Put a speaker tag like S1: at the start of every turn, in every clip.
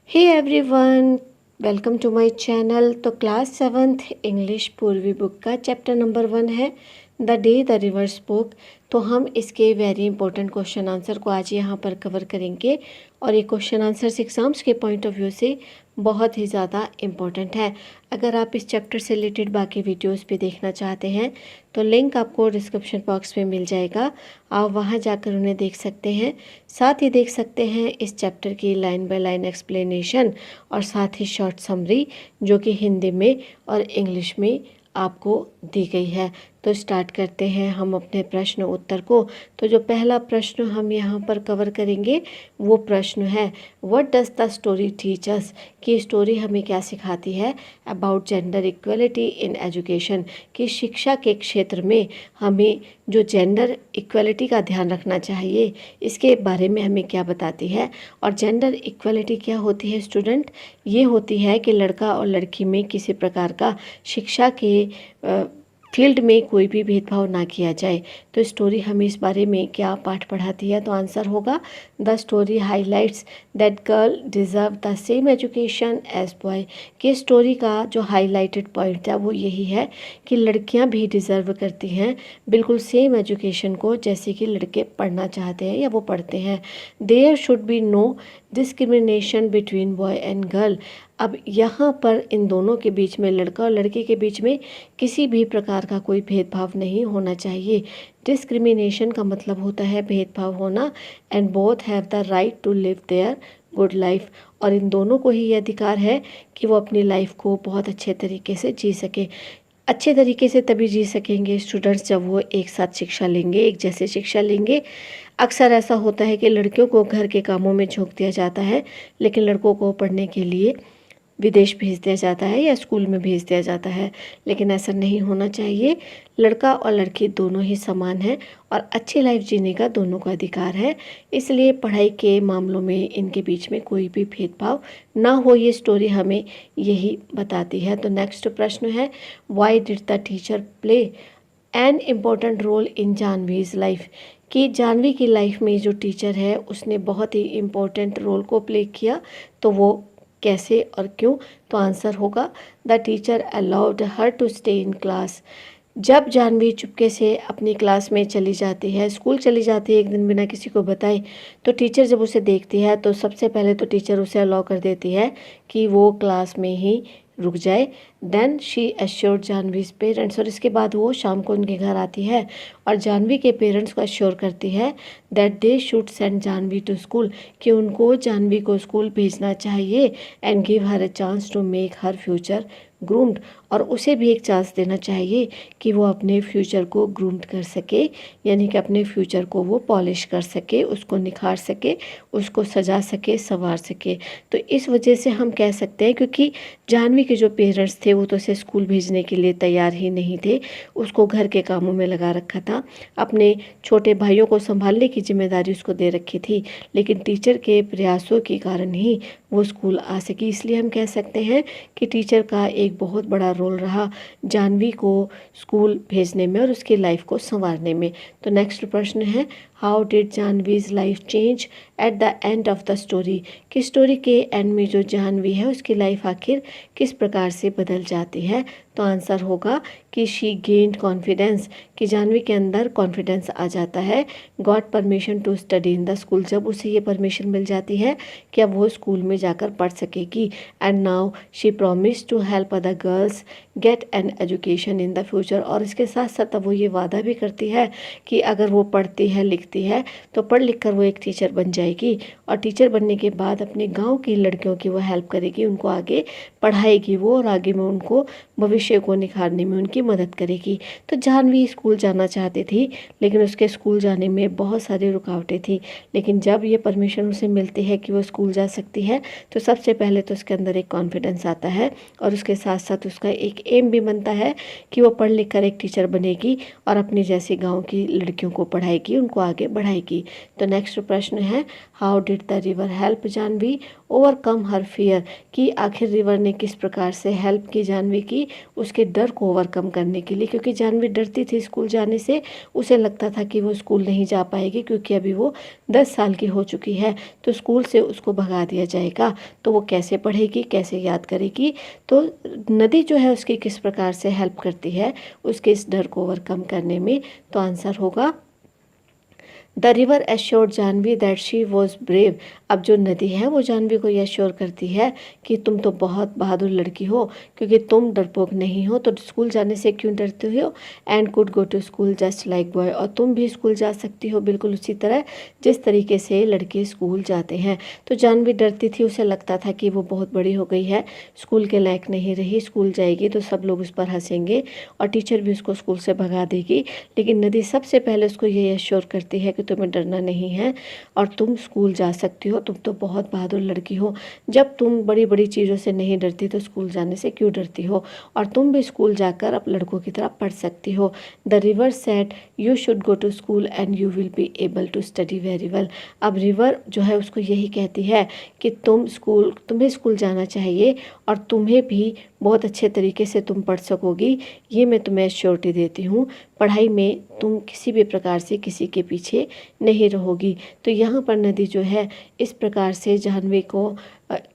S1: Hey everyone, welcome to my channel. तो class 7th English Poorvi book का chapter number 1 है the day the river spoke. तो हम इसके वेरी इंपॉर्टेंट क्वेश्चन आंसर को आज यहाँ पर कवर करेंगे और ये क्वेश्चन आंसर्स एग्जाम्स के पॉइंट ऑफ व्यू से बहुत ही ज़्यादा इम्पोर्टेंट है। अगर आप इस चैप्टर से रिलेटेड बाकी वीडियोस भी देखना चाहते हैं तो लिंक आपको डिस्क्रिप्शन बॉक्स में मिल जाएगा, आप वहां जाकर उन्हें देख सकते हैं। साथ ही देख सकते हैं इस चैप्टर की लाइन बाय लाइन एक्सप्लेनेशन और साथ ही शॉर्ट समरी जो कि हिंदी में और इंग्लिश में आपको दी गई है। तो स्टार्ट करते हैं हम अपने प्रश्न उत्तर को। तो जो पहला प्रश्न हम यहाँ पर कवर करेंगे वो प्रश्न है what does the story teach us, कि स्टोरी हमें क्या सिखाती है about gender equality in education, कि शिक्षा के क्षेत्र में हमें जो जेंडर इक्वलिटी का ध्यान रखना चाहिए इसके बारे में हमें क्या बताती है। और जेंडर इक्वलिटी क्या होती है स्टूडेंट? ये होती है कि लड़का और लड़की में किसी प्रकार का शिक्षा के फील्ड में कोई भी भेदभाव ना किया जाए। तो स्टोरी हमें इस बारे में क्या पाठ पढ़ाती है? तो आंसर होगा the story highlights that girl deserve the same education as boy, कि स्टोरी का जो हाईलाइटेड पॉइंट है वो यही है कि लड़कियां भी डिज़र्व करती हैं बिल्कुल सेम एजुकेशन को जैसे कि लड़के पढ़ना चाहते हैं या वो पढ़ते हैं। There should be no discrimination between boy and girl. अब यहाँ पर इन दोनों के बीच में, लड़का और लड़की के बीच में किसी भी प्रकार का कोई भेदभाव नहीं होना चाहिए। डिस्क्रिमिनेशन का मतलब होता है भेदभाव होना। And both have the right to live their good life, और इन दोनों को ही ये अधिकार है कि वो अपनी लाइफ को बहुत अच्छे तरीके से जी सके। अच्छे तरीके से तभी जी सकेंगे स्टूडेंट्स जब वो एक साथ शिक्षा लेंगे, एक जैसे शिक्षा लेंगे। अक्सर ऐसा होता है कि लड़कियों को घर के कामों में झोंक दिया जाता है लेकिन लड़कों को पढ़ने के लिए विदेश भेज दिया जाता है या स्कूल में भेज दिया जाता है, लेकिन ऐसा नहीं होना चाहिए। लड़का और लड़की दोनों ही समान हैं और अच्छी लाइफ जीने का दोनों का अधिकार है। इसलिए पढ़ाई के मामलों में इनके बीच में कोई भी भेदभाव ना हो, ये स्टोरी हमें यही बताती है। तो नेक्स्ट प्रश्न है why did the teacher play an important role in Janvi's life, कि जानवी की लाइफ में जो टीचर है उसने बहुत ही इम्पोर्टेंट रोल को प्ले किया। तो वो कैसे और क्यों? तो आंसर होगा the teacher allowed her to stay in class. जब जानवी चुपके से अपनी क्लास में चली जाती है, स्कूल चली जाती है एक दिन बिना किसी को बताए, तो टीचर जब उसे देखती है तो सबसे पहले तो टीचर उसे अलाउ कर देती है कि वो क्लास में ही रुक जाए। देन शी एश्योर्ड जानवीज पेरेंट्स, और इसके बाद वो शाम को उनके घर आती है और जानवी के पेरेंट्स को एश्योर करती है that they should send Janvi to school, कि उनको जानवी को स्कूल भेजना चाहिए। And give her a chance to make her future groomed, और उसे भी एक चांस देना चाहिए कि वो अपने फ्यूचर को ग्रूम्ड कर सके, यानी कि अपने फ्यूचर को वो पॉलिश कर सके, उसको निखार सके, उसको सजा सके, संवार सके। तो इस वजह से हम कह सकते हैं क्योंकि जानवी के जो पेरेंट्स थे वो तो उसे स्कूल भेजने के लिए तैयार ही नहीं थे, उसको घर के कामों में लगा रखा था, अपने छोटे भाइयों को संभालने की जिम्मेदारी उसको दे रखी थी, लेकिन टीचर के प्रयासों के कारण ही वो स्कूल आ सकी। इसलिए हम कह सकते हैं कि टीचर का एक बहुत बड़ा रोल रहा जानवी को स्कूल भेजने में और उसकी लाइफ को संवारने में। तो नेक्स्ट प्रश्न है how did Janvi's life change at the end of the story, कि स्टोरी के एंड में जो जानवी है उसकी लाइफ आखिर किस प्रकार से बदल जाती है। तो आंसर होगा कि शी गेन्ड कॉन्फिडेंस, कि जानवी के अंदर कॉन्फिडेंस आ जाता है। Got permission to study in the school, जब उसे ये परमिशन मिल जाती है कि अब वो स्कूल में जाकर पढ़ सकेगी। And now she promise to help other girls get an education in the future, और इसके साथ साथ अब वो ये वादा भी करती है कि अगर वो पढ़ती है लिखती है तो पढ़ लिख कर वो एक टीचर बन जाएगी और टीचर बनने के बाद अपने गाँव की लड़कियों की वो हेल्प करेगी, उनको आगे पढ़ाएगी वो और आगे में उनको भविष्य को निखारने में उनकी मदद करेगी। तो जानवी स्कूल जाना चाहती थी लेकिन उसके स्कूल जाने में बहुत सारी रुकावटें थी, लेकिन जब ये परमिशन उसे मिलती है कि वो स्कूल जा सकती है तो सबसे पहले तो उसके अंदर एक कॉन्फिडेंस आता है और उसके साथ साथ उसका एक एम भी बनता है कि वो पढ़ लिख कर एक टीचर बनेगी और अपने जैसे गाँव की लड़कियों को पढ़ाएगी, उनको आगे बढ़ाएगी। तो नेक्स्ट प्रश्न है, how did the river help Janvi overcome her fear, कि आखिर रिवर ने किस प्रकार से हेल्प की जानवी की उसके डर को ओवरकम करने के लिए, क्योंकि जानवी डरती थी स्कूल जाने से, उसे लगता था कि वो स्कूल नहीं जा पाएगी क्योंकि अभी वो 10 साल की हो चुकी है, तो स्कूल से उसको भगा दिया जाएगा। तो वो कैसे पढ़ेगी, कैसे याद करेगी? तो नदी जो है उसकी किस प्रकार से हेल्प करती है उसके इस डर को ओवरकम करने में? तो आंसर होगा, the river assured Janvi that she was brave. अब जो नदी है वो जानवी को यह श्योर करती है कि तुम तो बहुत बहादुर लड़की हो, क्योंकि तुम डरपोक नहीं हो, तो स्कूल जाने से क्यों डरते हो? And could go to school just like boy, और तुम भी स्कूल जा सकती हो बिल्कुल उसी तरह जिस तरीके से लड़के स्कूल जाते हैं। तो जानवी डरती थी, उसे लगता था कि वो बहुत बड़ी हो गई है, स्कूल के लायक नहीं रही, स्कूल जाएगी तो सब लोग उस पर हंसेंगे और टीचर भी उसको स्कूल से भगा देगी। लेकिन नदी सबसे पहले उसको ये एश्योर करती है कि तुम्हें डरना नहीं है और तुम स्कूल जा सकती हो, तुम तो बहुत बहादुर लड़की हो। जब तुम बड़ी बड़ी चीज़ों से नहीं डरती तो स्कूल जाने से क्यों डरती हो? और तुम भी स्कूल जाकर अब लड़कों की तरह पढ़ सकती हो। The river said you should go to school and you will be able to study very well. अब रिवर जो है उसको यही कहती है कि तुम्हें स्कूल जाना चाहिए और तुम्हें भी बहुत अच्छे तरीके से तुम पढ़ सकोगी, ये मैं तुम्हें श्योरिटी देती हूँ। पढ़ाई में तुम किसी भी प्रकार से किसी के पीछे नहीं रहोगी। तो यहाँ पर नदी जो है इस प्रकार से जाह्नवी को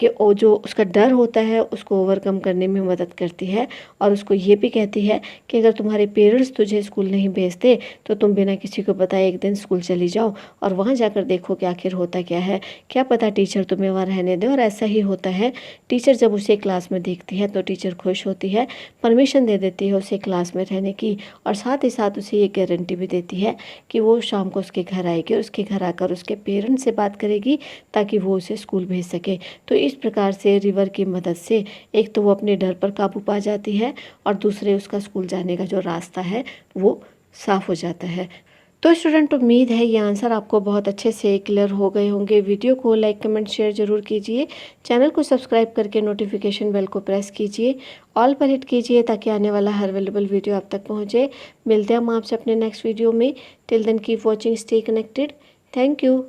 S1: कि वो जो उसका डर होता है उसको ओवरकम करने में मदद करती है, और उसको ये भी कहती है कि अगर तुम्हारे पेरेंट्स तुझे स्कूल नहीं भेजते तो तुम बिना किसी को बताए एक दिन स्कूल चली जाओ और वहाँ जाकर देखो कि आखिर होता क्या है, क्या पता टीचर तुम्हें वहाँ रहने दे। और ऐसा ही होता है, टीचर जब उसे क्लास में देखती है तो टीचर खुश होती है, परमिशन दे देती है उसे क्लास में रहने की, और साथ ही साथ उसे ये गारंटी भी देती है कि वो शाम को उसके घर आएगी और उसके घर आकर उसके पेरेंट्स से बात करेगी ताकि वो उसे स्कूल भेज सके। तो इस प्रकार से रिवर की मदद से एक तो वो अपने डर पर काबू पा जाती है और दूसरे उसका स्कूल जाने का जो रास्ता है वो साफ हो जाता है। तो स्टूडेंट, उम्मीद है ये आंसर आपको बहुत अच्छे से क्लियर हो गए होंगे। वीडियो को लाइक कमेंट शेयर जरूर कीजिए, चैनल को सब्सक्राइब करके नोटिफिकेशन बेल को प्रेस कीजिए, ऑल पर हिट कीजिए ताकि आने वाला हर अवेलेबल वीडियो आप तक पहुँचे। मिलते हैं हम आपसे अपने नेक्स्ट वीडियो में। Till then keep watching, stay connected. Thank you.